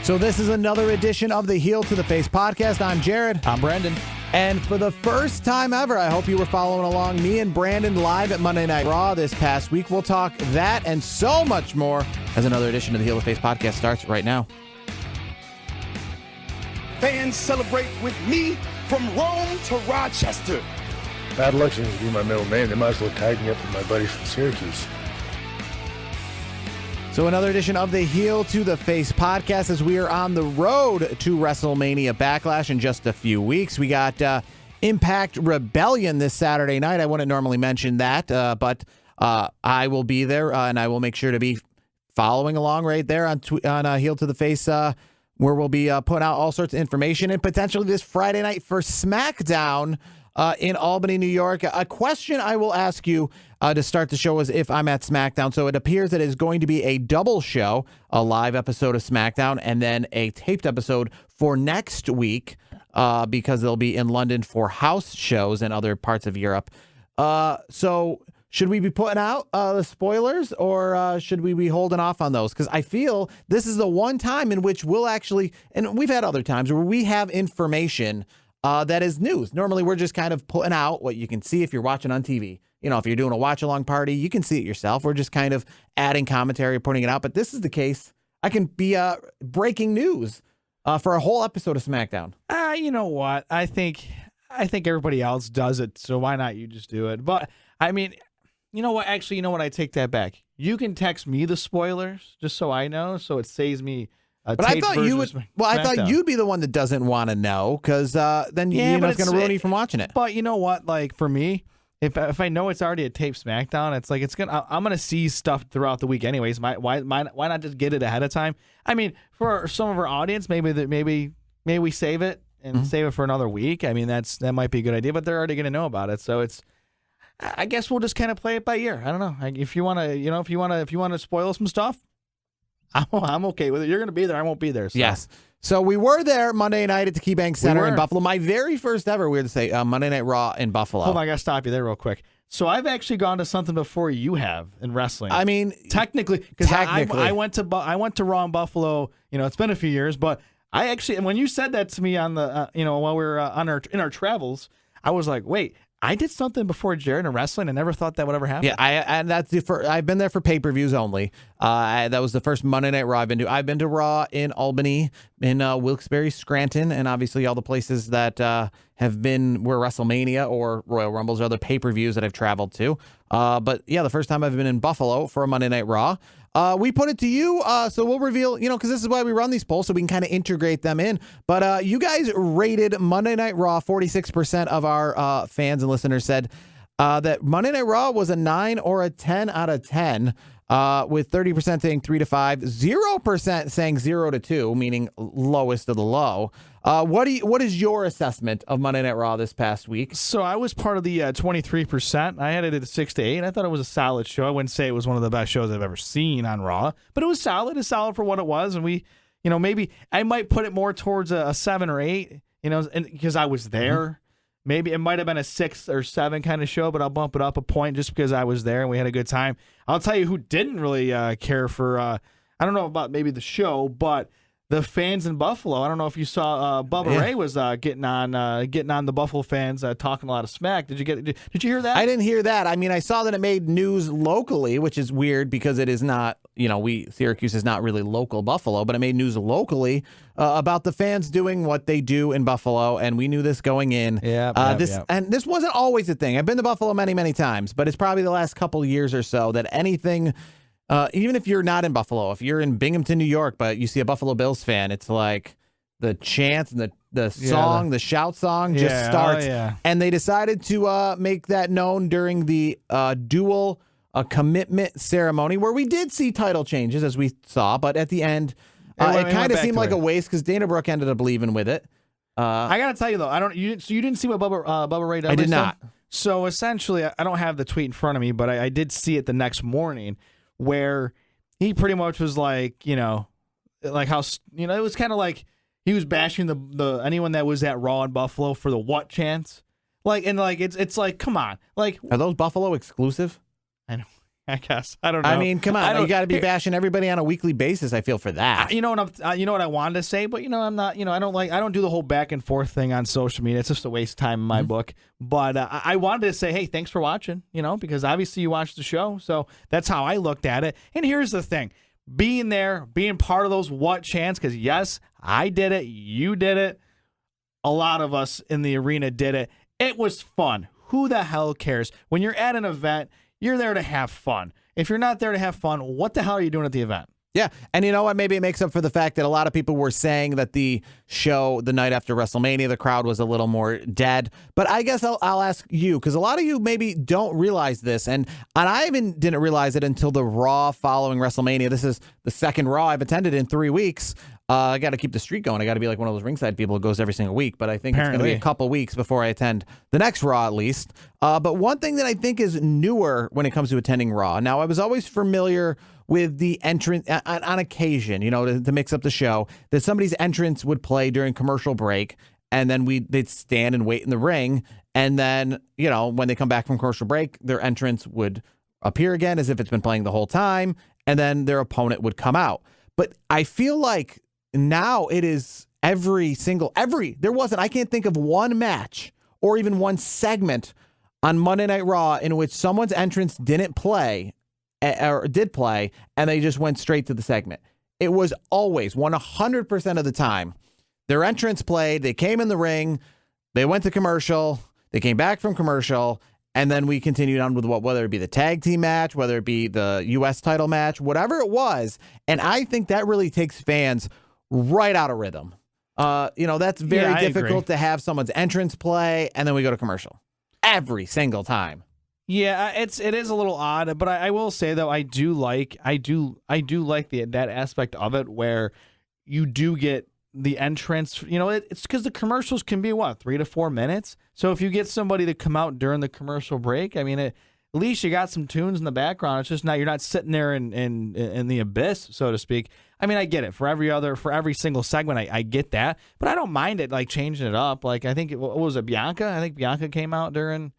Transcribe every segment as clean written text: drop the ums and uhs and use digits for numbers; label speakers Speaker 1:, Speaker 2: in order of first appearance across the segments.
Speaker 1: So this is another edition of the Heel to the Face podcast. I'm Jarad.
Speaker 2: I'm Brandon.
Speaker 1: And for the first time ever, I hope you were following along, me and Brandon live at Monday Night Raw this past week. We'll talk that and so much more as another edition of the Heel to the Face podcast starts right now.
Speaker 3: Fans celebrate with me from Rome to Rochester.
Speaker 4: Bad luck seems to be my middle name. They might as well tag me up with my buddies from Syracuse.
Speaker 1: So another edition of the Heel to the Face podcast as we are on the road to WrestleMania Backlash in just a few weeks. We got Impact Rebellion this Saturday night. I wouldn't normally mention that, but I will be there, and I will make sure to be following along right there on Heel to the Face, where we'll be putting out all sorts of information, and potentially this Friday night for SmackDown in Albany, New York. A question I will ask you to start the show is if I'm at SmackDown. So it appears that it is going to be a double show, a live episode of SmackDown, and then a taped episode for next week because they'll be in London for house shows and other parts of Europe. So should we be putting out the spoilers or should we be holding off on those? Because I feel this is the one time in which we'll actually, and we've had other times where we have information that is news. Normally, we're just kind of putting out what you can see if you're watching on TV. You know, if you're doing a watch-along party, you can see it yourself. We're just kind of adding commentary, putting it out. But this is the case. I can be breaking news for a whole episode of SmackDown.
Speaker 2: You know what? I think everybody else does it, so why not you just do it? But, I mean, you know what? Actually, you know what? I take that back. You can text me the spoilers just so I know, so it saves me
Speaker 1: but I thought you would. Well, I thought you'd be the one that doesn't want to know, because then you know it's going to ruin you from watching it.
Speaker 2: But you know what? Like for me, if I know it's already a taped SmackDown, it's like I'm gonna see stuff throughout the week anyways. Why not just get it ahead of time? I mean, for some of our audience, maybe we save it and save it for another week. I mean, that might be a good idea, but they're already gonna know about it, so it's. I guess we'll just kind of play it by ear. I don't know. If you want to spoil some stuff. I'm okay with it. You're going to be there. I won't be there. So.
Speaker 1: Yes. So we were there Monday night at the KeyBank Center in Buffalo. My very first ever, weird to say, Monday Night Raw in Buffalo.
Speaker 2: Hold on, I got to stop you there real quick. So I've actually gone to something before you have in wrestling.
Speaker 1: I mean,
Speaker 2: technically, because I went to Raw in Buffalo. You know, it's been a few years, but I actually, when you said that to me on the, while we were in our travels, I was like, wait. I did something before Jarad in wrestling. I never thought that would ever happen.
Speaker 1: Yeah, I've been there for pay-per-views only. That was the first Monday Night Raw I've been to. I've been to Raw in Albany, in Wilkes-Barre, Scranton, and obviously all the places that have been where WrestleMania or Royal Rumbles or other pay-per-views that I've traveled to. But yeah, the first time I've been in Buffalo for a Monday Night Raw. We put it to you, so we'll reveal, because this is why we run these polls, so we can kind of integrate them in. But you guys rated Monday Night Raw, 46% of our fans and listeners said that Monday Night Raw was a 9 or a 10 out of 10, with 30% saying 3 to 5, 0% saying 0 to 2, meaning lowest of the low. What is your assessment of Monday Night Raw this past week?
Speaker 2: So I was part of the 23%. I had it at 6 to 8. I thought it was a solid show. I wouldn't say it was one of the best shows I've ever seen on Raw, but it was solid. It's solid for what it was. And we, maybe I might put it more towards a 7 or 8, because I was there. Mm-hmm. Maybe it might have been a 6 or 7 kind of show, but I'll bump it up a point just because I was there and we had a good time. I'll tell you who didn't really care for, I don't know about maybe the show, but the fans in Buffalo. I don't know if you saw Bubba Ray was getting on the Buffalo fans, talking a lot of smack. Did you hear that?
Speaker 1: I didn't hear that. I mean, I saw that it made news locally, which is weird because it is not, Syracuse is not really local Buffalo, but it made news locally about the fans doing what they do in Buffalo, and we knew this going in. And this wasn't always a thing. I've been to Buffalo many, many times, but it's probably the last couple of years or so that anything. Even if you're not in Buffalo, if you're in Binghamton, New York, but you see a Buffalo Bills fan, it's like the chant and the song, the shout song just starts. And they decided to make that known during the dual commitment ceremony, where we did see title changes, as we saw, but at the end, it kind of seemed like a waste because Dana Brooke ended up leaving with it.
Speaker 2: I gotta tell you though, you didn't see what Bubba Ray did?
Speaker 1: I did not.
Speaker 2: So essentially, I don't have the tweet in front of me, but I did see it the next morning, where he pretty much was like, like how, it was kind of like he was bashing the anyone that was at Raw in Buffalo for the what chants. Like, and like, it's like, come on. Like,
Speaker 1: are those Buffalo exclusive?
Speaker 2: I know. I guess. I don't know.
Speaker 1: I mean, come on. You got to be bashing everybody on a weekly basis, I feel, for that.
Speaker 2: You know what I wanted to say, but I'm not, I don't do the whole back and forth thing on social media. It's just a waste of time in my book. But I wanted to say, hey, thanks for watching, because obviously you watched the show. So that's how I looked at it. And here's the thing. Being there, being part of those what chants, because yes, I did it, you did it, a lot of us in the arena did it. It was fun. Who the hell cares? When you're at an event, you're there to have fun. If you're not there to have fun, what the hell are you doing at the event?
Speaker 1: Yeah, and you know what? Maybe it makes up for the fact that a lot of people were saying that the show the night after WrestleMania, the crowd was a little more dead. But I guess I'll ask you, because a lot of you maybe don't realize this, and I even didn't realize it until the Raw following WrestleMania. This is the second Raw I've attended in 3 weeks. I got to keep the streak going. I got to be like one of those ringside people who goes every single week. But I think it's going to be a couple weeks before I attend the next Raw at least. But one thing that I think is newer when it comes to attending Raw. Now, I was always familiar with the entrance on occasion, to mix up the show, that somebody's entrance would play during commercial break, and then they'd stand and wait in the ring, and then, when they come back from commercial break, their entrance would appear again as if it's been playing the whole time, and then their opponent would come out. But I feel like now it is I can't think of one match or even one segment on Monday Night Raw in which someone's entrance didn't play or did play, and they just went straight to the segment. It was always 100% of the time. Their entrance played, they came in the ring, they went to commercial, they came back from commercial, and then we continued on with whether it be the tag team match, whether it be the U.S. title match, whatever it was. And I think that really takes fans right out of rhythm. That's very difficult to have someone's entrance play, and then we go to commercial every single time.
Speaker 2: Yeah, it is a little odd, but I will say though I do like that aspect of it where you do get the entrance. It's because the commercials can be 3 to 4 minutes. So if you get somebody to come out during the commercial break, I mean, at least you got some tunes in the background. It's just you're not sitting there in the abyss, so to speak. I mean, I get it for every single segment. I get that, but I don't mind it changing it up. Like I think what was it, Bianca? I think Bianca came out during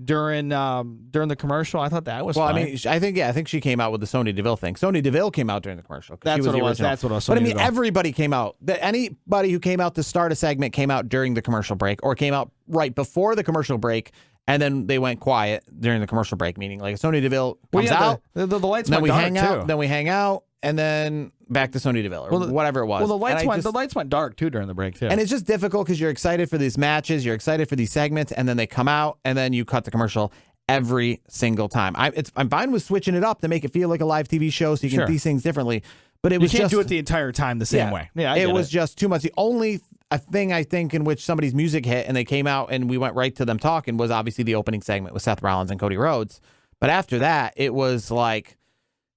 Speaker 2: the commercial. I thought that was fine.
Speaker 1: I mean, I think she came out with the Sonya Deville thing. Sonya Deville came out during the commercial.
Speaker 2: That's what it was. That's what it was. But I mean,
Speaker 1: everybody came out. Anybody who came out to start a segment came out during the commercial break or came out right before the commercial break, and then they went quiet during the commercial break, meaning like Sonya Deville comes out.
Speaker 2: The lights
Speaker 1: went
Speaker 2: dark,
Speaker 1: too. Then we hang out, and then back to Sonya Deville or whatever it was.
Speaker 2: Well, the lights went dark too during the break too.
Speaker 1: And it's just difficult because you're excited for these matches, you're excited for these segments, and then they come out, and then you cut the commercial every single time. I'm fine with switching it up to make it feel like a live TV show, so you can do these things differently. But you
Speaker 2: can't do it the entire time the same way. Yeah,
Speaker 1: it was just too much. The only thing I think in which somebody's music hit and they came out and we went right to them talking was obviously the opening segment with Seth Rollins and Cody Rhodes. But after that, it was like,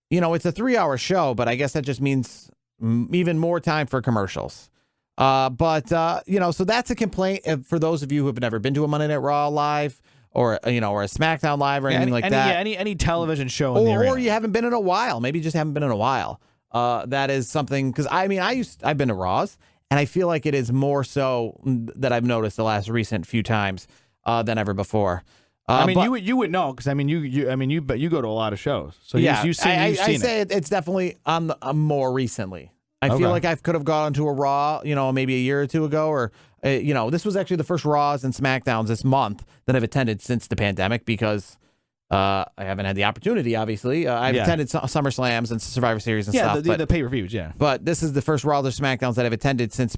Speaker 1: it's a 3-hour show, but I guess that just means even more time for commercials. So that's a complaint for those of you who have never been to a Monday Night Raw live or a SmackDown live or anything like that.
Speaker 2: Any television show in the arena.
Speaker 1: Or you haven't been in a while. Maybe you just haven't been in a while. That is something, because I've been to Raws, and I feel like it is more so that I've noticed the last recent few times than ever before.
Speaker 2: You would know, because you go to a lot of shows, so you've seen it.
Speaker 1: It's definitely on more recently. I feel like I could have gone to a Raw, maybe a year or two ago, or this was actually the first Raws and SmackDowns this month that I've attended since the pandemic, because I haven't had the opportunity, obviously. I've attended SummerSlams and Survivor Series and stuff.
Speaker 2: The pay-per-views, yeah.
Speaker 1: But this is the first Raws or SmackDowns that I've attended since,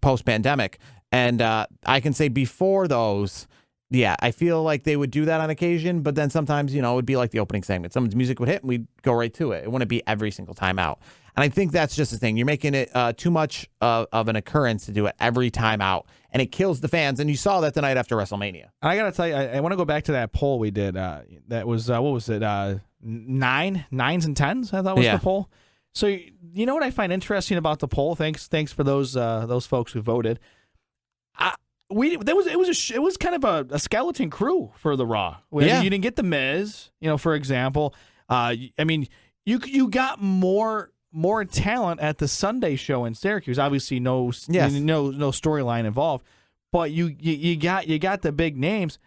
Speaker 1: post-pandemic. And I can say before those, I feel like they would do that on occasion, but then sometimes, it would be like the opening segment. Someone's music would hit and we'd go right to it. It wouldn't be every single time out. And I think that's just the thing. You're making it too much of an occurrence to do it every time out, and it kills the fans. And you saw that the night after WrestleMania.
Speaker 2: I got to tell you, I want to go back to that poll we did. That was, what was it, 9s and 10s, I thought was the poll. So, you know what I find interesting about the poll? Thanks for those folks who voted. It was kind of a skeleton crew for the Raw. You didn't get the Miz, for example. You got more talent at the Sunday show in Syracuse. Obviously, no storyline involved, but you got the big names.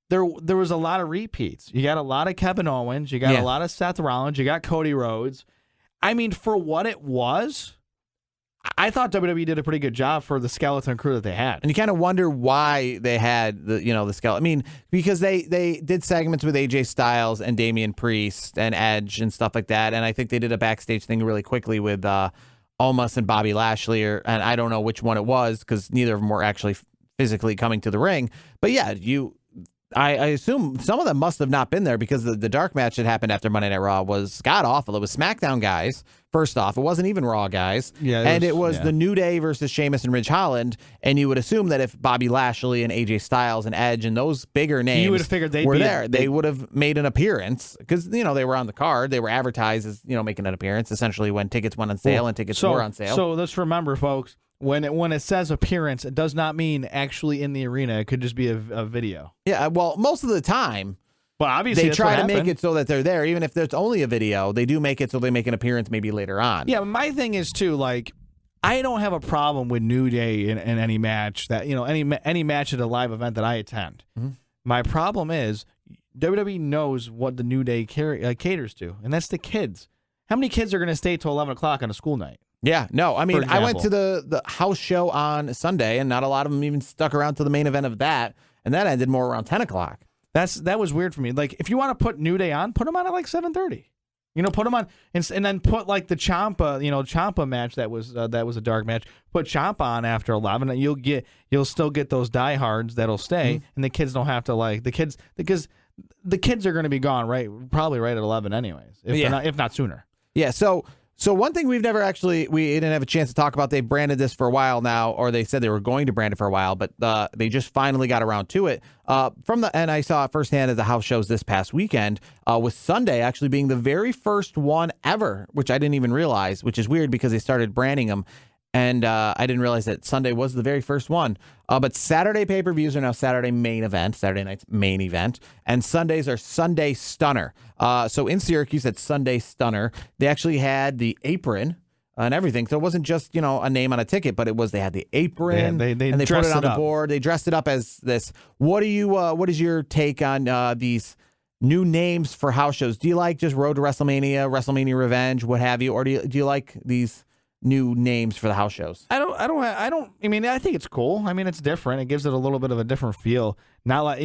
Speaker 2: there was a lot of repeats. You got a lot of Kevin Owens. You got a lot of Seth Rollins. You got Cody Rhodes. I mean, for what it was, I thought WWE did a pretty good job for the skeleton crew that they had.
Speaker 1: And you kind of wonder why they had the skeleton. I mean, because they did segments with AJ Styles and Damian Priest and Edge and stuff like that. And I think they did a backstage thing really quickly with Omos and Bobby Lashley, and I don't know which one it was because neither of them were actually physically coming to the ring. But yeah, I assume some of them must have not been there because the dark match that happened after Monday Night Raw was god-awful. It was SmackDown guys, first off. It wasn't even Raw guys. Yeah, it was the New Day versus Sheamus and Ridge Holland, and you would assume that if Bobby Lashley and AJ Styles and Edge and those bigger names were there, they would have made an appearance because, they were on the card. They were advertised as, making an appearance, essentially when tickets went on sale and tickets were on sale.
Speaker 2: So let's remember, folks, when it says appearance, it does not mean actually in the arena. It could just be a video.
Speaker 1: Yeah, well, most of the time,
Speaker 2: but obviously
Speaker 1: they try to make it so that they're there. Even if there's only a video, they do make it so they make an appearance maybe later on.
Speaker 2: Yeah, my thing is too, like, I don't have a problem with New Day in any match that any match at a live event that I attend. Mm-hmm. My problem is WWE knows what the New Day caters to, and that's the kids. How many kids are going to stay till 11 o'clock on a school night?
Speaker 1: Yeah, no, I mean, I went to the house show on Sunday, and not a lot of them even stuck around to the main event of that, and that ended more around 10 o'clock.
Speaker 2: That was weird for me. Like, if you want to put New Day on, put them on at like 7:30. Put them on, and then put like the Ciampa match that was a dark match. Put Ciampa on after 11, and you'll still get those diehards that'll stay, and the kids don't have to because the kids are going to be gone probably right at 11 anyways, if not sooner.
Speaker 1: Yeah, So one thing we didn't have a chance to talk about, they've branded this for a while now, or they said they were going to brand it for a while, but they just finally got around to it. And I saw it firsthand at the house shows this past weekend, with Sunday actually being the very first one ever, which I didn't even realize, which is weird because they started branding them. And I didn't realize that Sunday was the very first one. But Saturday pay-per-views are now Saturday night's main event. And Sundays are Sunday Stunner. So in Syracuse, it's Sunday Stunner. They actually had the apron and everything. So it wasn't just, a name on a ticket, but they had the apron.
Speaker 2: They
Speaker 1: and they put it on the board. They dressed it up as this. What is your take on these new names for house shows? Do you like just Road to WrestleMania, WrestleMania Revenge, what have you? Or do you like these new names for the house shows?
Speaker 2: I mean, I think it's cool. I mean, it's different. It gives it a little bit of a different feel. Not like,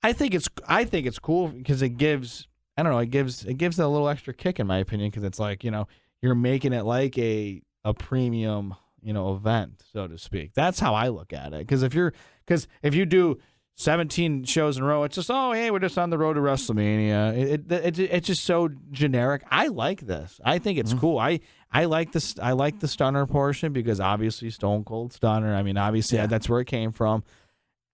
Speaker 2: I think it's cool because it gives it a little extra kick, in my opinion, because it's like, you're making it like a premium, event, so to speak. That's how I look at it. Because if you do 17 shows in a row, it's just, oh, hey, we're just on the road to WrestleMania. It's just so generic. I like this. I think it's cool. I like this. I like the Stunner portion because obviously Stone Cold Stunner. I mean, obviously that's where it came from.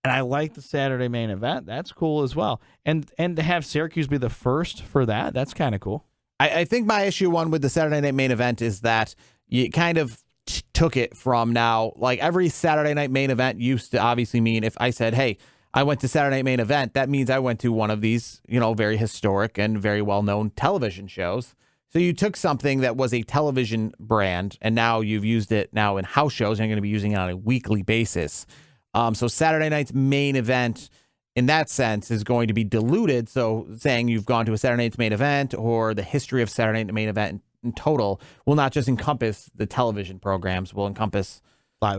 Speaker 2: And I like the Saturday main event. That's cool as well. And to have Syracuse be the first for that's kind of cool.
Speaker 1: I think my issue with the Saturday night main event is that you kind of took it from now. Like, every Saturday night main event used to obviously mean if I said, hey, I went to Saturday night main event, that means I went to one of these, very historic and very well-known television shows. So you took something that was a television brand, and now you've used it now in house shows, and you're going to be using it on a weekly basis. So Saturday night's main event, in that sense, is going to be diluted. So saying you've gone to a Saturday night's main event or the history of Saturday night main event in total will not just encompass the television programs, will encompass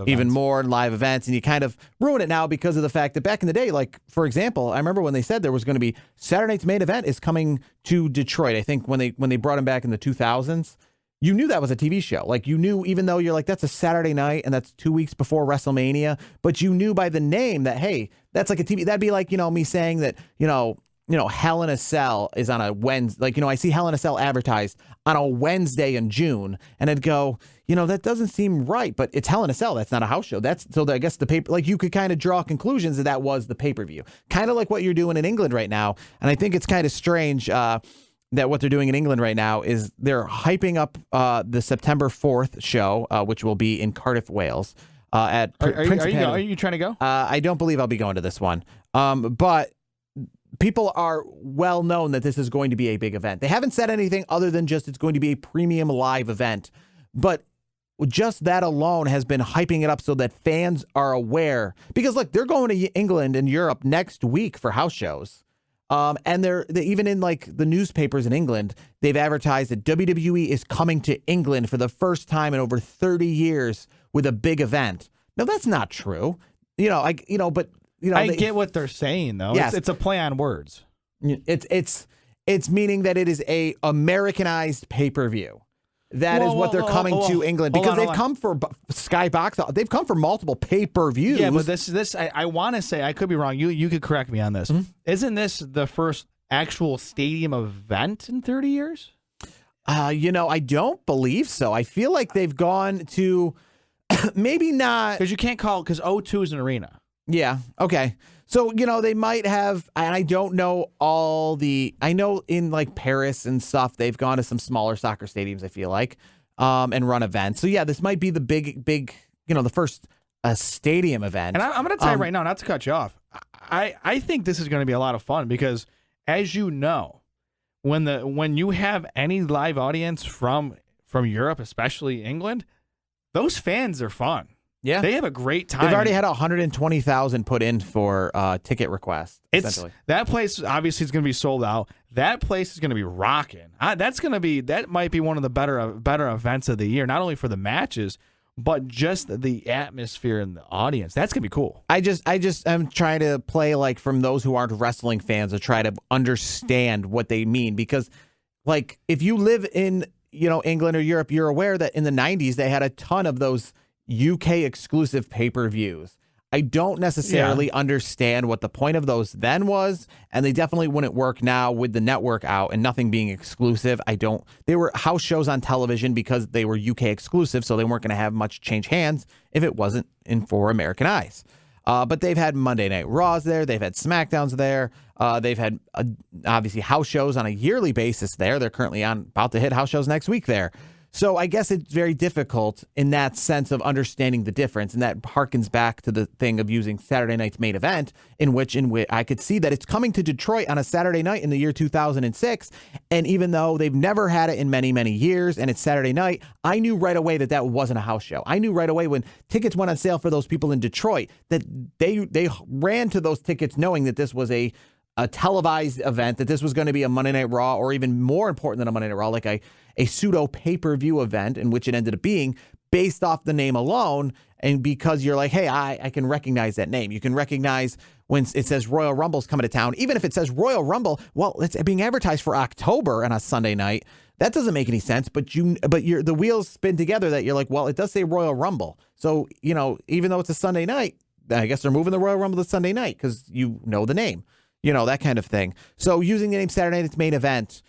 Speaker 1: even more live events, and you kind of ruin it now because of the fact that back in the day, like, for example, I remember when they said there was going to be Saturday night's main event is coming to Detroit. I think when they brought him back in the 2000s, you knew that was a TV show. Like, you knew, even though you're like, that's a Saturday night and that's 2 weeks before WrestleMania, but you knew by the name that, hey, that's like a TV. That'd be like, me saying that, Hell in a Cell is on a Wednesday. Like, I see Hell in a Cell advertised on a Wednesday in June, and I'd go, that doesn't seem right, but it's Hell in a Cell. That's not a house show. I guess the paper, like, you could kind of draw conclusions that was the pay-per-view. Kind of like what you're doing in England right now. And I think it's kind of strange that what they're doing in England right now is they're hyping up the September 4th show, which will be in Cardiff, Wales. Are
Speaker 2: you trying to go?
Speaker 1: I don't believe I'll be going to this one. But people are well known that this is going to be a big event. They haven't said anything other than just it's going to be a premium live event. But just that alone has been hyping it up so that fans are aware. Because look, they're going to England and Europe next week for house shows. And they're even in like the newspapers in England, they've advertised that WWE is coming to England for the first time in over 30 years with a big event. Now that's not true. I
Speaker 2: get what they're saying though.
Speaker 1: Yes.
Speaker 2: It's a play on words.
Speaker 1: It's meaning that it is a Americanized pay-per-view. That is what they're coming to England, because they've come for Skybox. They've come for multiple pay-per-views.
Speaker 2: Yeah, but this I want to say, I could be wrong. You could correct me on this. Mm-hmm. Isn't this the first actual stadium event in 30 years?
Speaker 1: I don't believe so. I feel like they've gone to maybe not,
Speaker 2: because you can't call, because O2 is an arena.
Speaker 1: Yeah. Okay. So, they might have, and I don't know I know in like Paris and stuff, they've gone to some smaller soccer stadiums, I feel like, and run events. So yeah, this might be the big, the first stadium event.
Speaker 2: And I'm going to tell you right now, not to cut you off, I think this is going to be a lot of fun because, as you know, when you have any live audience from Europe, especially England, those fans are fun.
Speaker 1: Yeah,
Speaker 2: they have a great time.
Speaker 1: They've already had 120,000 put in for ticket requests.
Speaker 2: That place obviously is going to be sold out. That place is going to be rocking. That might be one of the better events of the year. Not only for the matches, but just the atmosphere and the audience. That's going to be cool.
Speaker 1: I just am trying to play like from those who aren't wrestling fans to try to understand what they mean, because like if you live in England or Europe, you're aware that in the 90s they had a ton of those UK exclusive pay-per-views. I don't necessarily understand what the point of those then was, and they definitely wouldn't work now with the network out and nothing being exclusive. They were house shows on television because they were UK exclusive, so they weren't going to have much change hands if it wasn't for American eyes. But they've had Monday Night Raws there. They've had SmackDowns there. They've had, obviously, house shows on a yearly basis there. They're currently about to hit house shows next week there. So I guess it's very difficult in that sense of understanding the difference. And that harkens back to the thing of using Saturday night's main event, in which I could see that it's coming to Detroit on a Saturday night in the year 2006. And even though they've never had it in many, many years, and it's Saturday night, I knew right away that wasn't a house show. I knew right away when tickets went on sale for those people in Detroit that they ran to those tickets knowing that this was a televised event, that this was going to be a Monday Night Raw, or even more important than a Monday Night Raw, like a pseudo pay-per-view event, in which it ended up being based off the name alone. And because you're like, hey, I can recognize that name. You can recognize when it says Royal Rumble's coming to town. Even if it says Royal Rumble, well, it's being advertised for October on a Sunday night. That doesn't make any sense, but the wheels spin together that you're like, well, it does say Royal Rumble. So, even though it's a Sunday night, I guess they're moving the Royal Rumble to Sunday night because you know the name. That kind of thing. So using the name Saturday Night's Main Event,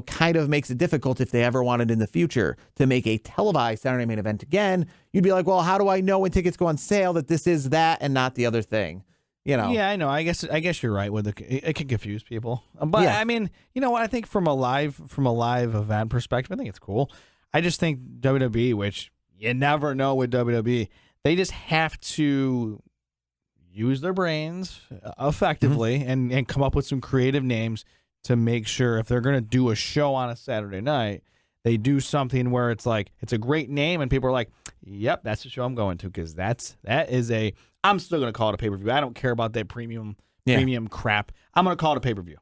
Speaker 1: kind of makes it difficult if they ever wanted in the future to make a televised Saturday Main Event again. You'd be like, well, how do I know when tickets go on sale that this is that and not the other thing? Yeah,
Speaker 2: I know. I guess you're right. It can confuse people. But yeah. I mean, what I think from a live event perspective, I think it's cool. I just think WWE, which you never know with WWE, they just have to use their brains effectively and come up with some creative names to make sure if they're going to do a show on a Saturday night, they do something where it's like, it's a great name and people are like, yep, that's the show I'm going to, because I'm still going to call it a pay-per-view. I don't care about that premium crap. I'm going to call it a pay-per-view.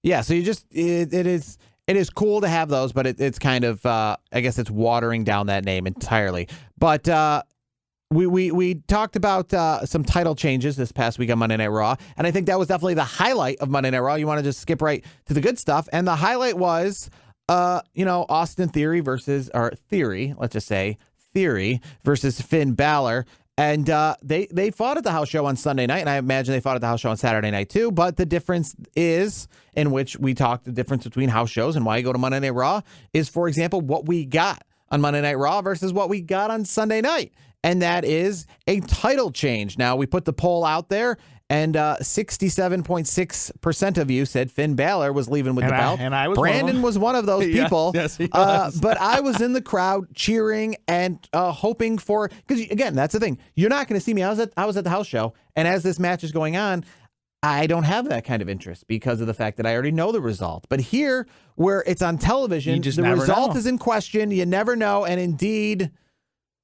Speaker 1: Yeah, so it is cool to have those, but it's kind of, I guess it's watering down that name entirely. But, We talked about some title changes this past week on Monday Night Raw, and I think that was definitely the highlight of Monday Night Raw. You want to just skip right to the good stuff, and the highlight was, Austin Theory versus Finn Balor, and they fought at the house show on Sunday night, and I imagine they fought at the house show on Saturday night too. But the difference is, in which we talked the difference between house shows and why you go to Monday Night Raw is, for example, what we got on Monday Night Raw versus what we got on Sunday night. And that is a title change. Now, we put the poll out there, and 67.6% of you said Finn Balor was leaving with the belt.
Speaker 2: And I was
Speaker 1: Brandon was one of those people.
Speaker 2: Yes, he was.
Speaker 1: But I was in the crowd cheering and hoping for, because, again, that's the thing. You're not going to see me. I was at the house show, and as this match is going on, I don't have that kind of interest because of the fact that I already know the result. But here, where it's on television, the result is in question. You never know, and indeed,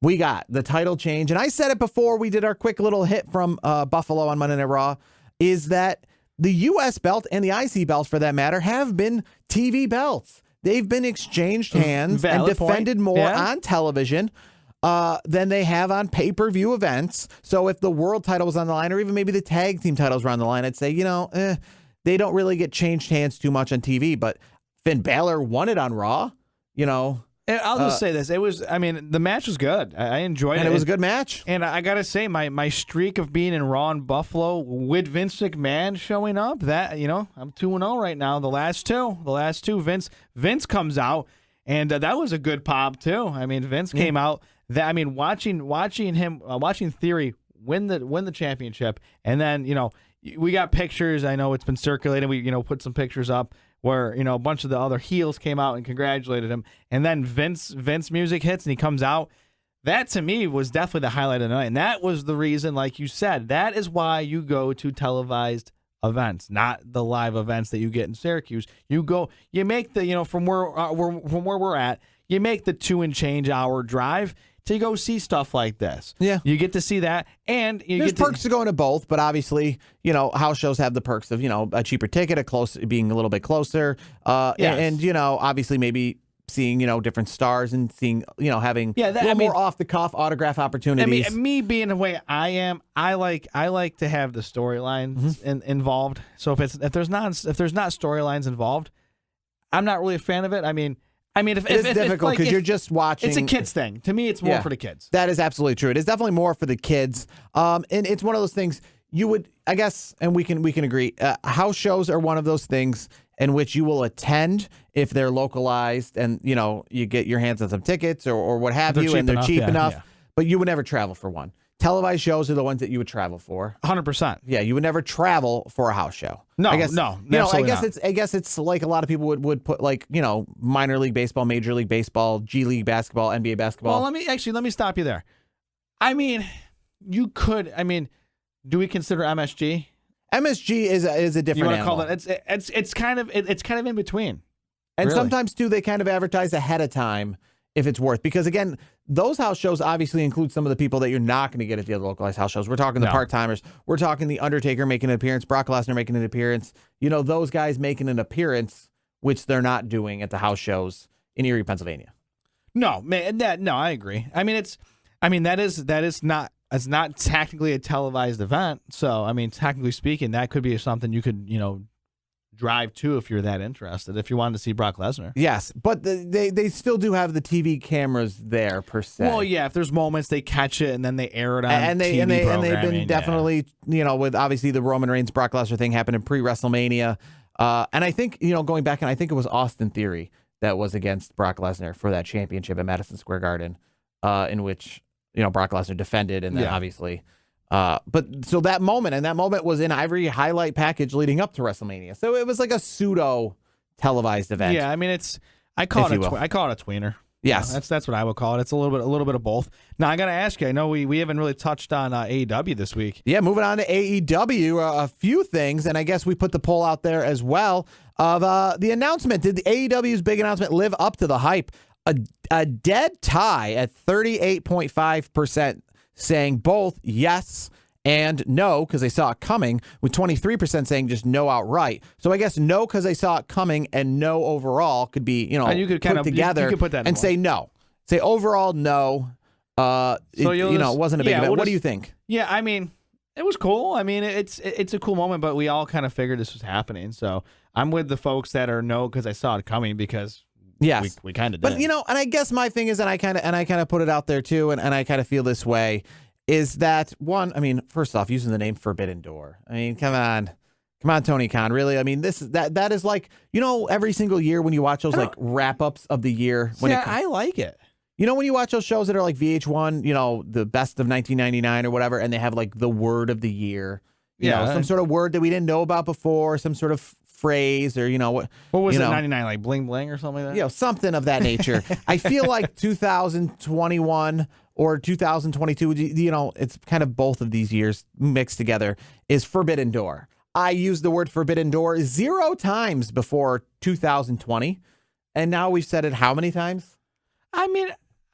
Speaker 1: we got the title change. And I said it before we did our quick little hit from Buffalo on Monday Night Raw, is that the U.S. belt and the IC belts, for that matter, have been TV belts. They've been exchanged hands and defended more on television than they have on pay-per-view events. So if the world title was on the line, or even maybe the tag team titles were on the line, I'd say, they don't really get changed hands too much on TV. But Finn Balor won it on Raw,
Speaker 2: I'll just say this. The match was good. I enjoyed it.
Speaker 1: And it was a good match.
Speaker 2: And I got to say, my streak of being in Raw and Buffalo with Vince McMahon showing up, that, I'm 2-0 right now. The last two, Vince comes out, and that was a good pop, too. Vince came out. Watching Theory win the championship, and then, we got pictures. I know it's been circulating. We, put some pictures up where, a bunch of the other heels came out and congratulated him. And then Vince music hits and he comes out. That, to me, was definitely the highlight of the night. And that was the reason, like you said, that is why you go to televised events, not the live events that you get in Syracuse. You make the, from where we're at, you make the 2 and change hour drive to go see stuff like this. Yeah. You get to see that, and
Speaker 1: there's perks to going to both, but obviously, house shows have the perks of, a cheaper ticket, being a little bit closer, and obviously maybe seeing, different stars and seeing, having more off-the-cuff autograph opportunities.
Speaker 2: Me being the way I am, I like to have the storylines involved. So if there's not storylines involved, I'm not really a fan of it. It's difficult because you're just watching. It's a kids thing. To me, it's more for the kids.
Speaker 1: That is absolutely true. It is definitely more for the kids. And it's one of those things you would, I guess, and we can agree. House shows are one of those things in which you will attend if they're localized and you get your hands on some tickets or what have you, and they're cheap enough. Yeah. But you would never travel for one. Televised shows are the ones that you would travel for.
Speaker 2: 100%.
Speaker 1: Yeah, you would never travel for a house show.
Speaker 2: No,
Speaker 1: I guess
Speaker 2: it's
Speaker 1: like a lot of people would put minor league baseball, major league baseball, G League basketball, NBA basketball.
Speaker 2: Well, let me stop you there. You could. Do we consider MSG?
Speaker 1: MSG is a different.
Speaker 2: You want to
Speaker 1: animal.
Speaker 2: call it? It's kind of in between.
Speaker 1: And sometimes too, they kind of advertise ahead of time if it's worth, because again, those house shows obviously include some of the people that you're not going to get at the other localized house shows. We're talking the part-timers. We're talking the Undertaker making an appearance, Brock Lesnar making an appearance. Those guys making an appearance, which they're not doing at the house shows in Erie, Pennsylvania.
Speaker 2: No, man, I agree. It's not technically a televised event. So, technically speaking, that could be something you could, drive to if you're that interested, if you wanted to see Brock Lesnar.
Speaker 1: Yes, but they still do have the TV cameras there, per se.
Speaker 2: Well, yeah, if there's moments they catch it and then they air it on TV
Speaker 1: and they've been definitely, with obviously the Roman Reigns Brock Lesnar thing happening pre-WrestleMania. And I think, going back, and I think it was Austin Theory that was against Brock Lesnar for that championship at Madison Square Garden, in which, Brock Lesnar defended, and then obviously... but so that moment was in every highlight package leading up to WrestleMania. So it was like a pseudo televised event.
Speaker 2: Yeah, I call it a tweener.
Speaker 1: Yes,
Speaker 2: that's what I would call it. It's a little bit of both. Now I got to ask you. I know we haven't really touched on AEW this week.
Speaker 1: Yeah, moving on to AEW, a few things, and I guess we put the poll out there as well of the announcement. Did the AEW's big announcement live up to the hype? A dead tie at 38.5%. Saying both yes and no because they saw it coming, with 23% saying just no outright. So I guess no because they saw it coming and no overall could be, you could put together
Speaker 2: you could put that
Speaker 1: and say no. Say overall no. It wasn't a big event. What do you think?
Speaker 2: Yeah, it was cool. It's a cool moment, but we all kind of figured this was happening. So I'm with the folks that are no because I saw it coming because.
Speaker 1: Yes,
Speaker 2: we kind of did.
Speaker 1: But and I guess my thing is, and I kind of put it out there too, and I kind of feel this way, is that one? First off, using the name Forbidden Door. Come on, Tony Khan, really? That is like, every single year when you watch those like wrap ups of the year.
Speaker 2: I like it.
Speaker 1: When you watch those shows that are like VH1, the best of 1999 or whatever, and they have like the word of the year, some sort of word that we didn't know about before, some sort of phrase, or what
Speaker 2: was it, 99, like bling bling or something like that?
Speaker 1: Something of that nature. I feel like 2021 or 2022, it's kind of both of these years mixed together, is Forbidden Door. I used the word Forbidden Door 0 times before 2020, and now we've said it how many times?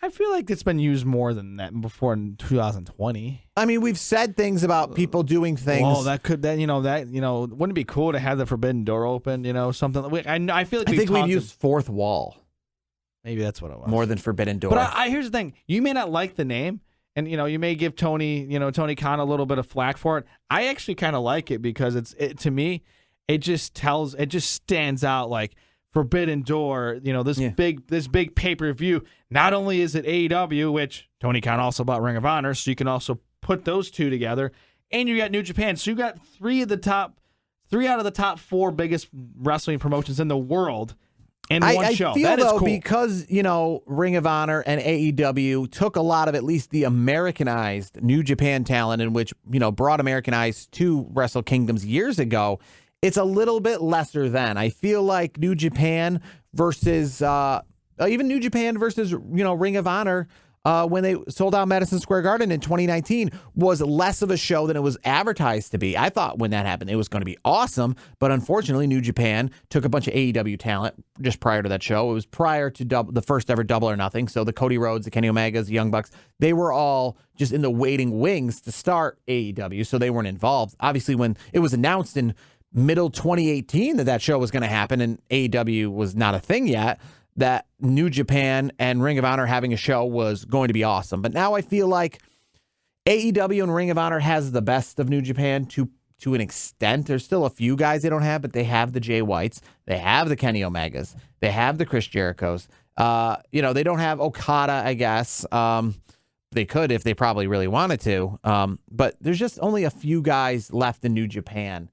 Speaker 2: I feel like it's been used more than that before in 2020.
Speaker 1: I mean, we've said things about people doing things.
Speaker 2: Oh, wouldn't it be cool to have the Forbidden Door open? Something. I feel like
Speaker 1: I think we've used fourth wall
Speaker 2: maybe that's what it was.
Speaker 1: more than Forbidden Door.
Speaker 2: But here's the thing: you may not like the name, and you may give Tony Khan a little bit of flack for it. I actually kind of like it because to me, it just stands out like Forbidden Door. This big pay-per-view. Not only is it AEW, which Tony Khan also bought Ring of Honor, so you can also put those two together, and you got New Japan. So you got three out of the top 4 biggest wrestling promotions in the world in one show.
Speaker 1: I feel
Speaker 2: that is
Speaker 1: though,
Speaker 2: cool.
Speaker 1: because Ring of Honor and AEW took a lot of at least the Americanized New Japan talent, in which brought Americanized to Wrestle Kingdoms years ago. It's a little bit lesser than. I feel like New Japan versus even New Japan versus Ring of Honor when they sold out Madison Square Garden in 2019 was less of a show than it was advertised to be. I thought when that happened it was going to be awesome, but unfortunately New Japan took a bunch of AEW talent just prior to that show. It was prior to the first ever Double or Nothing, so the Cody Rhodes, the Kenny Omegas, the Young Bucks, they were all just in the waiting wings to start AEW, so they weren't involved. Obviously when it was announced in middle 2018 that show was going to happen and AEW was not a thing yet, that New Japan and Ring of Honor having a show was going to be awesome. But now I feel like AEW and Ring of Honor has the best of New Japan to an extent. There's still a few guys they don't have, but they have the Jay Whites, they have the Kenny Omegas, they have the Chris Jerichos. They don't have Okada, I guess. They could if they probably really wanted to. But there's just only a few guys left in New Japan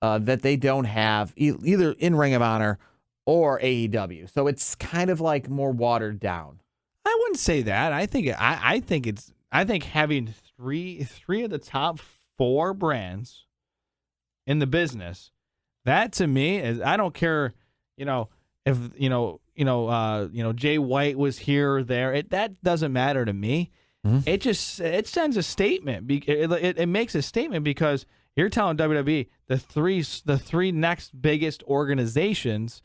Speaker 1: that they don't have either in Ring of Honor or AEW. So it's kind of like more watered down.
Speaker 2: I wouldn't say that. I think having three of the top 4 brands in the business, that to me is, I don't care, if Jay White was here or there. That doesn't matter to me. Mm-hmm. It sends a statement. It makes a statement because you're telling WWE the three next biggest organizations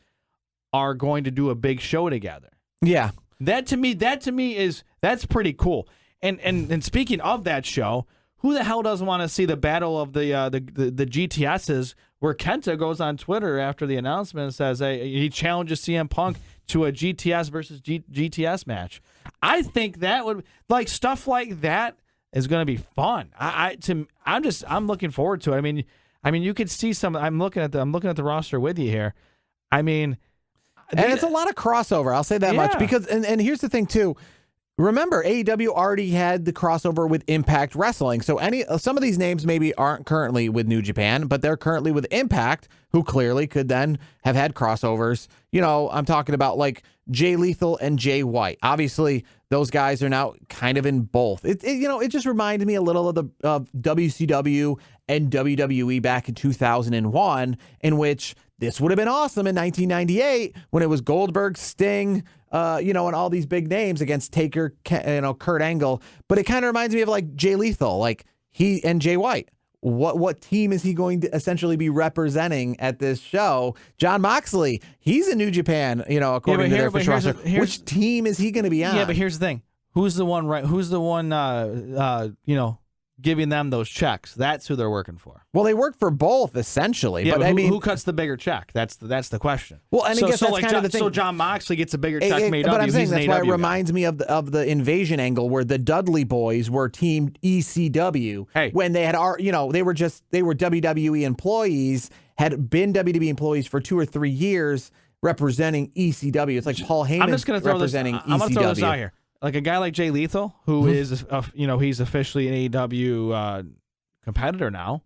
Speaker 2: are going to do a big show together. Yeah. That to me that's pretty cool. And speaking of that show, who the hell doesn't want to see the battle of the GTSs where Kenta goes on Twitter after the announcement and says he challenges CM Punk to a GTS versus GTS match. I think that would stuff like that is going to be fun. I'm looking forward to it. I mean, you could see some. I'm looking at the roster with you here. And
Speaker 1: it's a lot of crossover. I'll say that much because, and here's the thing too. Remember, AEW already had the crossover with Impact Wrestling. So some of these names maybe aren't currently with New Japan, but they're currently with Impact, who clearly could then have had crossovers. I'm talking about like Jay Lethal and Jay White. Obviously, those guys are now kind of in both. It just reminded me a little of WCW and WWE back in 2001, in which this would have been awesome in 1998 when it was Goldberg, Sting, and all these big names against Taker, Kurt Angle. But it kind of reminds me of like Jay Lethal, like he and Jay White. What team is he going to essentially be representing at this show? Jon Moxley, he's in New Japan, according to their official roster. Which team is he going to be on?
Speaker 2: Yeah, but here's the thing: who's the one giving them those checks? That's who they're working for.
Speaker 1: Well, they work for both essentially.
Speaker 2: Yeah, but who cuts the bigger check? That's the question.
Speaker 1: Well, and I guess that's kind of the thing.
Speaker 2: So Jon Moxley gets a bigger check made up.
Speaker 1: But I'm saying that's why it reminds me of the Invasion angle where the Dudley Boys were team ECW when they had they were WWE employees, had been WWE employees for 2 or 3 years representing ECW. It's like Paul Heyman representing ECW.
Speaker 2: I'm going to throw this out here. Like a guy like Jay Lethal, who is, he's officially an AEW competitor now.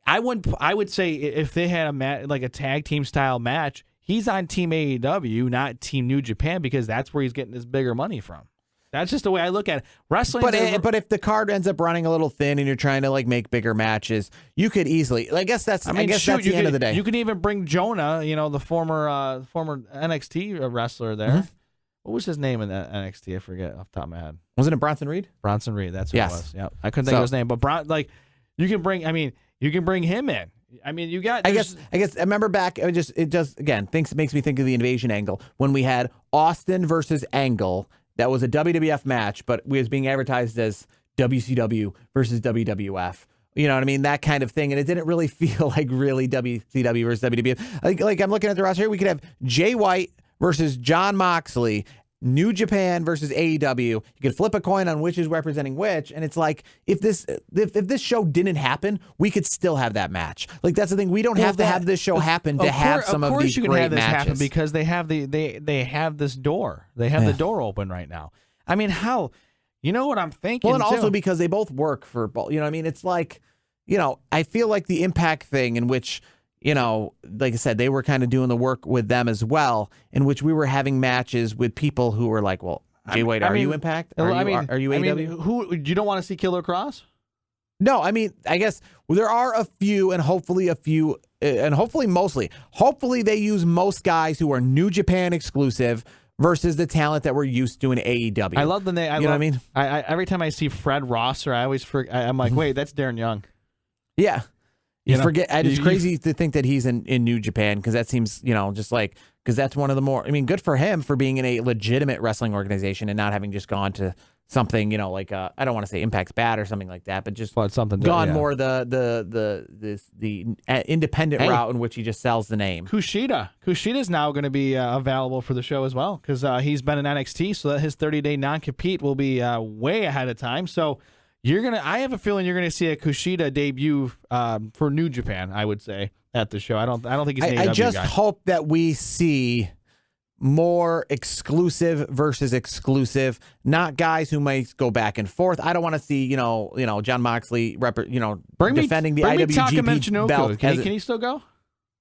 Speaker 2: I would say if they had a tag team style match, he's on Team AEW, not Team New Japan, because that's where he's getting his bigger money from. That's just the way I look at it. Wrestling,
Speaker 1: but if the card ends up running a little thin and you're trying to make bigger matches, you could easily. I guess that's the end of the day.
Speaker 2: You can even bring Jonah, the former NXT wrestler there. Mm-hmm. What was his name in that NXT? I forget off the top of my head.
Speaker 1: Wasn't it Bronson Reed?
Speaker 2: Bronson Reed, that's who it was. Yeah, I couldn't think of his name, but you can bring him in. You got. I guess.
Speaker 1: I remember back. It just again makes me think of the Invasion angle when we had Austin versus Angle that was a WWF match, but was being advertised as WCW versus WWF. You know what I mean? That kind of thing. And it didn't really feel like really WCW versus WWF. Like I'm looking at the roster here, we could have Jay White versus Jon Moxley, New Japan versus AEW. You could flip a coin on which is representing which, and it's like if this show didn't happen, we could still have that match. Like that's the thing. We don't have to have this show happen to have some of these great matches. Of course, you can have this happen
Speaker 2: because they have they have this door. They have the door open right now. I mean, how? You know what I'm thinking?
Speaker 1: Well, and also because they both work for both. You know what I mean? It's like, you know, I feel like the Impact thing in which, you know, like I said, they were kind of doing the work with them as well, in which we were having matches with people who were like, well, Jay White, are you Impact? Are you AEW?
Speaker 2: Who you don't want to see Killer Cross?
Speaker 1: No, I mean, I guess there are a few, and hopefully mostly. Hopefully they use most guys who are New Japan exclusive versus the talent that we're used to in AEW.
Speaker 2: I love the name. You know what I mean? I every time I see Fred Rosser, I always forget. I'm like, wait, that's Darren Young.
Speaker 1: Yeah. You forget. It's crazy to think that he's in New Japan because that seems, you know, just like, because that's one of the more, I mean, good for him for being in a legitimate wrestling organization and not having just gone to something, you know, like, I don't want to say Impact's bad or something like that, but just gone more the independent route in which he just sells the name.
Speaker 2: Kushida's now going to be available for the show as well because he's been in NXT, so that his 30-day non-compete will be way ahead of time. So I have a feeling you're gonna see a Kushida debut for New Japan. I would say at the show. I don't think he's an AEW
Speaker 1: I just
Speaker 2: guy.
Speaker 1: hope that we see more exclusive versus exclusive, not guys who might go back and forth. I don't want to see Jon Moxley defending the IWGP belt.
Speaker 2: Can he still go?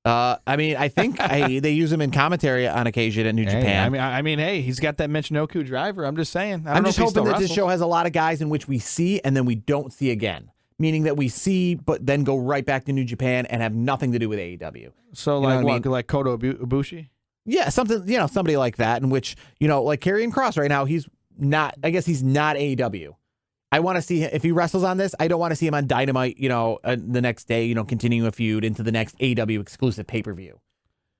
Speaker 1: I mean, I think they use him in commentary on occasion at New Japan.
Speaker 2: I mean, hey, he's got that Michinoku driver. I'm just saying.
Speaker 1: I'm just hoping that this show has a lot of guys in which we see and then we don't see again. Meaning that we see, but then go right back to New Japan and have nothing to do with AEW.
Speaker 2: So like Kota Ibushi?
Speaker 1: Yeah, somebody like that. In which like Karrion Kross right now, he's not. I guess he's not AEW. I want to see him, if he wrestles on this, I don't want to see him on Dynamite, the next day, continuing a feud into the next AEW exclusive pay-per-view.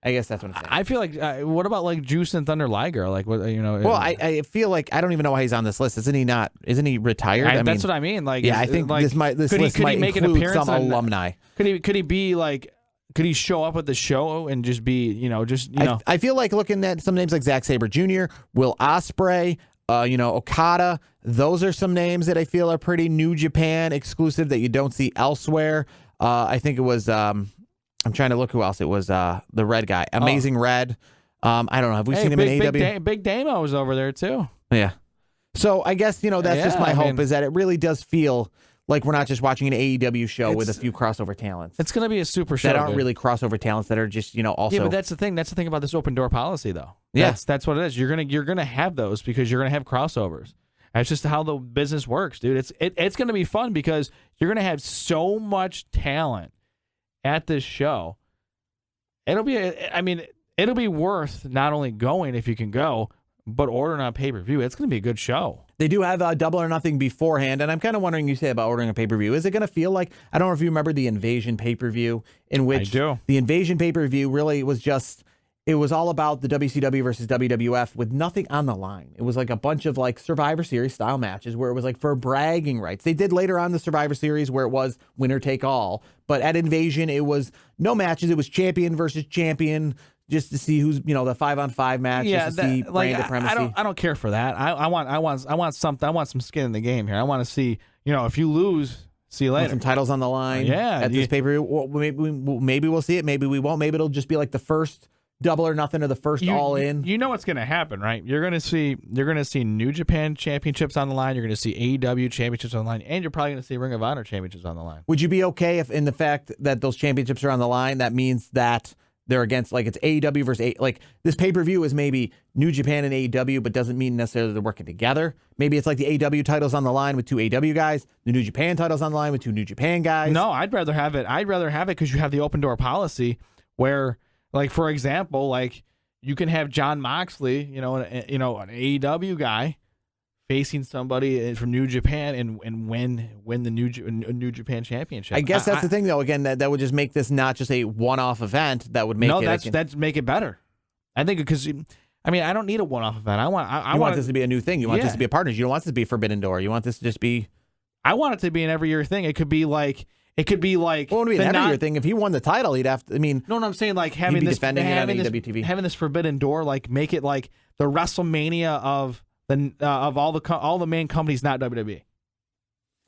Speaker 1: I guess that's what I'm saying.
Speaker 2: I feel like, what about like Juice and Thunder Liger? Like, what,
Speaker 1: Well, I feel like, I don't even know why he's on this list. Isn't he retired?
Speaker 2: That's what I mean. Like,
Speaker 1: yeah, I think this list might include some alumni.
Speaker 2: Could he be like, could he show up at the show and just be,
Speaker 1: I feel like looking at some names like Zack Sabre Jr., Will Ospreay, Okada, those are some names that I feel are pretty New Japan exclusive that you don't see elsewhere. I think it was, I'm trying to look who else it was, the Red guy, Amazing Red. I don't know. Have we seen him in AEW?
Speaker 2: Big Damo was over there too.
Speaker 1: Yeah. So I guess, that's just my hope is that it really does feel like we're not just watching an AEW show with a few crossover talents.
Speaker 2: It's going to be a super show.
Speaker 1: That aren't really crossover talents that are just, also.
Speaker 2: Yeah, but that's the thing. That's the thing about this open door policy, though.
Speaker 1: Yeah.
Speaker 2: That's what it is. You're gonna have those because you're gonna have crossovers. That's just how the business works, dude. It's gonna be fun because you're gonna have so much talent at this show. It'll be worth not only going if you can go, but ordering on pay-per-view. It's gonna be a good show.
Speaker 1: They do have Double or Nothing beforehand, and I'm kind of wondering, you say about ordering a pay-per-view, is it going to feel like, I don't know if you remember the Invasion pay-per-view, in which the Invasion pay-per-view really was just, it was all about the WCW versus WWF with nothing on the line. It was like a bunch of like Survivor Series style matches where it was like for bragging rights. They did later on the Survivor Series where it was winner take all, but at Invasion it was no matches. It was champion versus champion, just to see who's, the 5-on-5 match, just to see brand supremacy.
Speaker 2: I don't care for that. I want something. I want some skin in the game here. I want to see, if you lose, see you later.
Speaker 1: Some titles on the line. At this pay-per-view. Well, maybe we'll see it. Maybe we won't. Maybe it'll just be like the first Double or Nothing or the first All In.
Speaker 2: You know what's going to happen, right? You're going to see New Japan championships on the line. You're going to see AEW championships on the line, and you're probably going to see Ring of Honor championships on the line.
Speaker 1: Would you be okay if, in the fact that those championships are on the line, that means that they're against, like, it's AEW versus like this pay-per-view is maybe New Japan and AEW, but doesn't mean necessarily they're working together. Maybe it's like the AEW titles on the line with two AEW guys, the New Japan titles on the line with two New Japan guys.
Speaker 2: No, I'd rather have it because you have the open door policy where, like, for example, like, you can have Jon Moxley, an AEW guy facing somebody from New Japan and win the New Japan Championship.
Speaker 1: I guess that's the thing, though. Again, that would just make this not just a one-off event. That would make
Speaker 2: that's make it better. I think because I mean, I don't need a one-off event. I
Speaker 1: want this to be a new thing. You want this to be a partnership. You don't want this to be Forbidden Door. You want this to just be.
Speaker 2: I want it to be an every year thing. It could be like.
Speaker 1: Well, it would be an every year thing. If he won the title, he'd have to. I mean,
Speaker 2: no, I'm saying like having this
Speaker 1: defending it on AEW.
Speaker 2: Having this Forbidden Door, like make it like the WrestleMania of all the main companies, not WWE.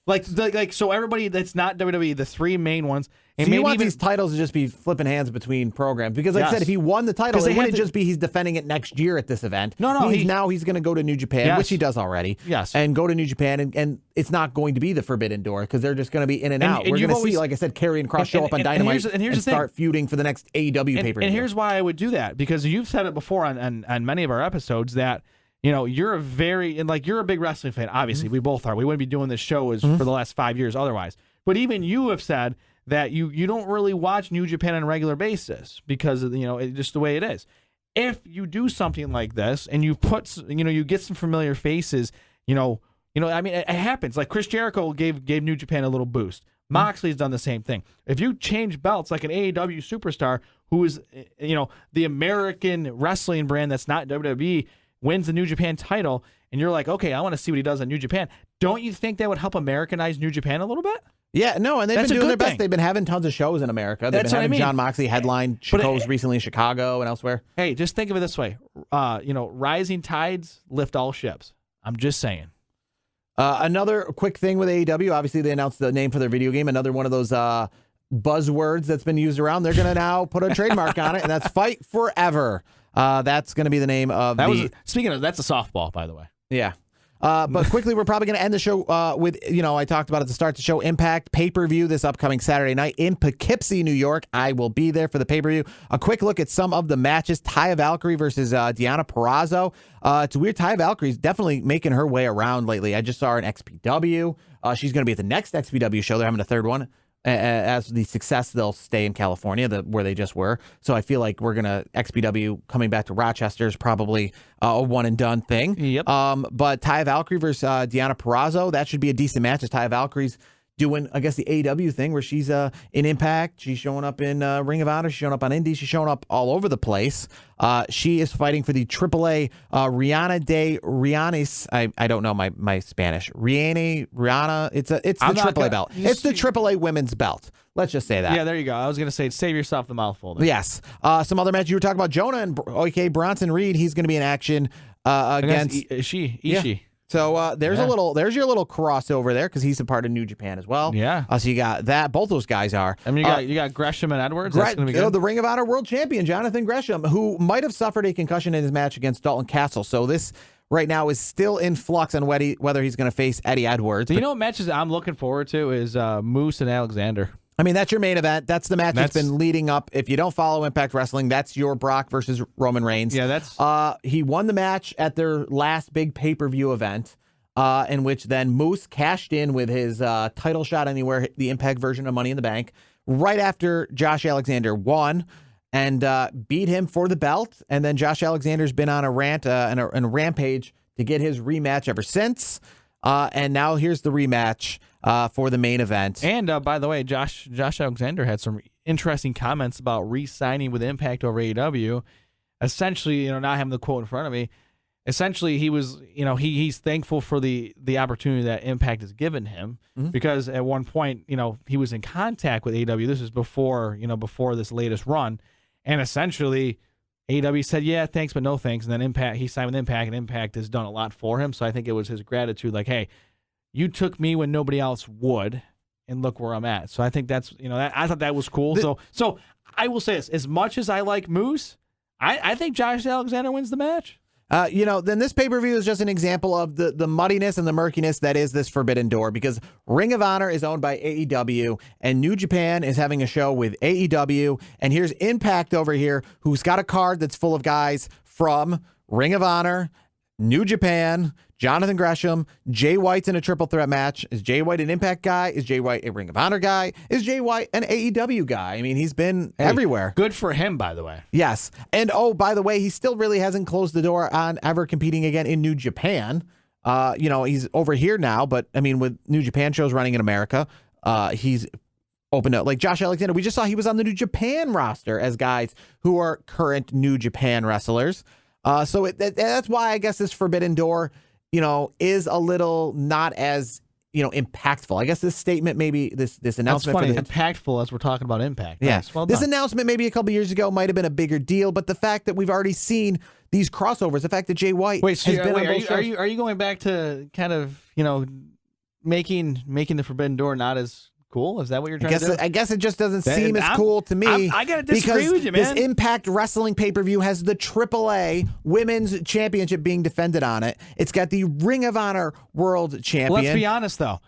Speaker 2: Like so everybody that's not WWE, the three main ones. And
Speaker 1: so
Speaker 2: maybe
Speaker 1: you want
Speaker 2: even
Speaker 1: these titles to just be flipping hands between programs because, like I said, if he won the title, it wouldn't just be he's defending it next year at this event.
Speaker 2: No,
Speaker 1: he's going to go to New Japan, which he does already.
Speaker 2: Yes,
Speaker 1: and go to New Japan, and it's not going to be the Forbidden Door because they're just going to be in and out. We're going to see, like I said, Karrion Kross show up on Dynamite and start feuding for the next AEW pay-per-view.
Speaker 2: And here's why I would do that, because you've said it before on many of our episodes that. You're you're a big wrestling fan. Obviously, we both are. We wouldn't be doing this show for the last 5 years otherwise. But even you have said that you don't really watch New Japan on a regular basis because of just the way it is. If you do something like this and you put you get some familiar faces, I mean it happens. Like Chris Jericho gave New Japan a little boost. Moxley's done the same thing. If you change belts like an AEW superstar who is the American wrestling brand that's not WWE wins the New Japan title, and you're like, okay, I want to see what he does on New Japan. Don't you think that would help Americanize New Japan a little bit?
Speaker 1: Yeah, no, and they've been doing their best. They've been having tons of shows in America. They've been having John Moxley headline shows recently in Chicago and elsewhere.
Speaker 2: Hey, just think of it this way. Rising tides lift all ships. I'm just saying.
Speaker 1: Another quick thing with AEW, obviously they announced the name for their video game, another one of those buzzwords that's been used around. They're going to now put a trademark on it, and that's Fight Forever. That's going to be the name of
Speaker 2: speaking of, that's a softball, by the way.
Speaker 1: Yeah. But quickly, we're probably going to end the show with, I talked about at the start, the show Impact pay-per-view this upcoming Saturday night in Poughkeepsie, New York. I will be there for the pay-per-view. A quick look at some of the matches. Taya Valkyrie versus Deonna Purrazzo. It's weird. Taya Valkyrie's definitely making her way around lately. I just saw her in XPW. She's going to be at the next XPW show. They're having a third one. As the success, they'll stay in California, where they just were. So I feel like we're going to, XPW coming back to Rochester is probably a one and done thing.
Speaker 2: Yep.
Speaker 1: But Taya Valkyrie versus Deonna Purrazzo, that should be a decent match as Taya Valkyrie's doing, I guess, the AEW thing where she's in Impact. She's showing up in Ring of Honor. She's showing up on Indies. She's showing up all over the place. She is fighting for the AAA Rihanna de Rianis. I don't know my Spanish. Rihanna. It's the AAA belt. It's the AAA women's belt. Let's just say that.
Speaker 2: Yeah, there you go. I was going to say, save yourself the mouthful there.
Speaker 1: Yes. Some other matches you were talking about. Jonah and Bronson Reed. He's going to be in action against
Speaker 2: Ishii.
Speaker 1: Yeah. So there's your little crossover there because he's a part of New Japan as well.
Speaker 2: Yeah.
Speaker 1: So you got that. Both those guys are.
Speaker 2: I mean, you got Gresham and Edwards. That's gonna be good.
Speaker 1: The Ring of Honor World Champion Jonathan Gresham, who might have suffered a concussion in his match against Dalton Castle. So this right now is still in flux on whether he's going to face Eddie Edwards.
Speaker 2: Do you know what matches I'm looking forward to is Moose and Alexander.
Speaker 1: I mean, that's your main event. That's the match that's been leading up. If you don't follow Impact Wrestling, that's your Brock versus Roman Reigns.
Speaker 2: Yeah, that's.
Speaker 1: He won the match at their last big pay-per-view event. In which then Moose cashed in with his title shot anywhere, the Impact version of Money in the Bank, right after Josh Alexander won and beat him for the belt. And then Josh Alexander's been on a rant and a rampage to get his rematch ever since. And now here's the rematch for the main event.
Speaker 2: And by the way, Josh Alexander had some interesting comments about re-signing with Impact over AEW. Essentially, not having the quote in front of me. Essentially, he was, he's thankful for the opportunity that Impact has given him because at one point, he was in contact with AEW. This is before this latest run, and essentially, AEW said, "Yeah, thanks, but no thanks." And then he signed with Impact, and Impact has done a lot for him. So I think it was his gratitude, like, "Hey, you took me when nobody else would, and look where I'm at." So I think that's, I thought that was cool. So I will say this: as much as I like Moose, I think Josh Alexander wins the match.
Speaker 1: Then this pay-per-view is just an example of the muddiness and the murkiness that is this Forbidden Door because Ring of Honor is owned by AEW and New Japan is having a show with AEW. And here's Impact over here who's got a card that's full of guys from Ring of Honor, New Japan, Jonathan Gresham, Jay White's in a triple threat match. Is Jay White an Impact guy? Is Jay White a Ring of Honor guy? Is Jay White an AEW guy? I mean, he's been everywhere.
Speaker 2: Good for him, by the way.
Speaker 1: Yes. And by the way, he still really hasn't closed the door on ever competing again in New Japan. He's over here now, but I mean, with New Japan shows running in America, he's opened up. Like Josh Alexander, we just saw he was on the New Japan roster as guys who are current New Japan wrestlers. So that's why I guess this Forbidden Door, is a little not as, impactful. I guess this statement, maybe this announcement.
Speaker 2: That's funny, impactful as we're talking about impact.
Speaker 1: Yeah.
Speaker 2: Nice. Well
Speaker 1: This
Speaker 2: done.
Speaker 1: announcement maybe a couple years ago might have been a bigger deal, but the fact that we've already seen these crossovers, the fact that Jay White
Speaker 2: Wait, so
Speaker 1: has been on both
Speaker 2: are
Speaker 1: shows.
Speaker 2: you going back to kind of, making the Forbidden Door not as cool? Is that what you're trying to do?
Speaker 1: I guess it just doesn't seem as cool to me.
Speaker 2: I gotta disagree
Speaker 1: because
Speaker 2: with you, man.
Speaker 1: This Impact Wrestling pay-per-view has the AAA Women's Championship being defended on it. It's got the Ring of Honor World Champion.
Speaker 2: Let's be honest, though.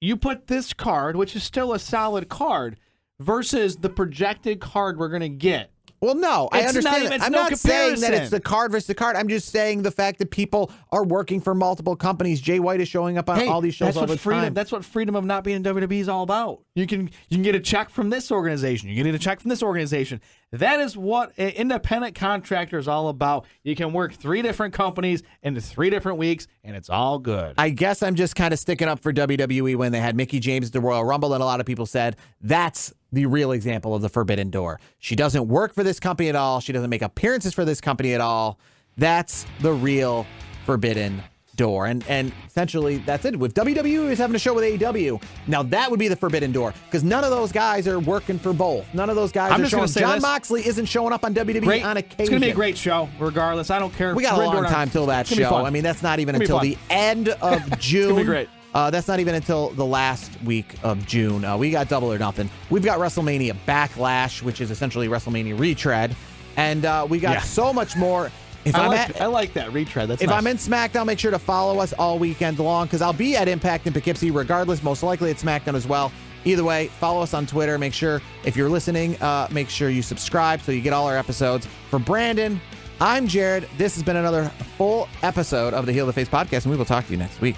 Speaker 2: You put this card, which is still a solid card, versus the projected card we're going to get.
Speaker 1: Well, no, I understand. I'm not saying that it's
Speaker 2: the
Speaker 1: the card versus the card. I'm just saying the fact that people are working for multiple companies. Jay White is showing up on all these shows all the time.
Speaker 2: That's what freedom of not being in WWE is all about. You can get a check from this organization. You can get a check from this organization. That is what an independent contractor is all about. You can work 3 different companies into 3 different weeks, and it's all good.
Speaker 1: I guess I'm just kind of sticking up for WWE when they had Mickie James at the Royal Rumble, and a lot of people said that's the real example of the Forbidden Door. She doesn't work for this company at all. She doesn't make appearances for this company at all. That's the real Forbidden Door. And essentially, that's it. If WWE is having a show with AEW, now that would be the Forbidden Door, because none of those guys are working for both. None of those guys are showing. John Moxley isn't showing up on WWE on occasion.
Speaker 2: It's going to be a great show, regardless. I don't care.
Speaker 1: We got a long time till that show. I mean, that's not even until the end of June.
Speaker 2: It's going to be great.
Speaker 1: That's not even until the last week of June. We got Double or Nothing. We've got WrestleMania Backlash, which is essentially WrestleMania Retread. And we got so much more.
Speaker 2: I like that retread. That's
Speaker 1: if
Speaker 2: nice.
Speaker 1: I'm in SmackDown, make sure to follow us all weekend long, because I'll be at Impact in Poughkeepsie regardless, most likely at SmackDown as well. Either way, follow us on Twitter. Make sure, if you're listening, make sure you subscribe so you get all our episodes. For Brandon, I'm Jared. This has been another full episode of the Heel the Face podcast, and we will talk to you next week.